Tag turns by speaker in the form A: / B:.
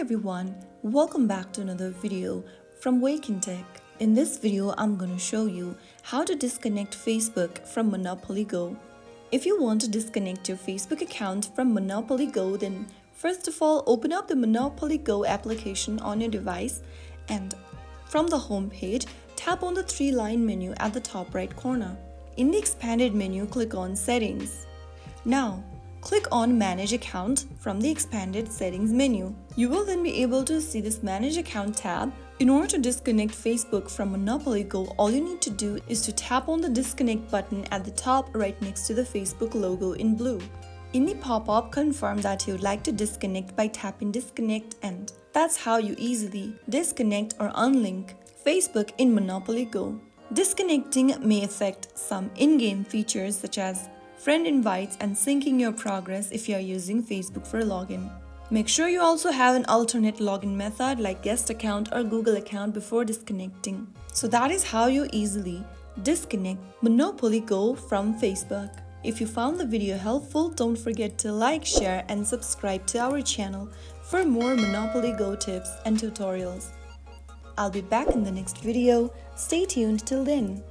A: everyone, welcome back to another video from Wake&Tech. In this video, I'm going to show you how to disconnect Facebook from Monopoly Go. If you want to disconnect your Facebook account from Monopoly Go, then first of all, open up the Monopoly Go application on your device and from the home page, tap on the three-line menu at the top right corner. In the expanded menu, click on Settings. Now, click on Manage Account from the expanded Settings menu. You will then be able to see this Manage Account tab. In order to disconnect Facebook from Monopoly Go, all you need to do is to tap on the Disconnect button at the top right next to the Facebook logo in blue. In the pop-up, confirm that you would like to disconnect by tapping Disconnect, and that's how you easily disconnect or unlink Facebook in Monopoly Go. Disconnecting may affect some in-game features such as friend invites and syncing your progress if you are using Facebook for login. Make sure you also have an alternate login method like guest account or Google account before disconnecting. So that is how you easily disconnect Monopoly Go from Facebook. If you found the video helpful, don't forget to like, share and subscribe to our channel for more Monopoly Go tips and tutorials. I'll be back in the next video. Stay tuned till then.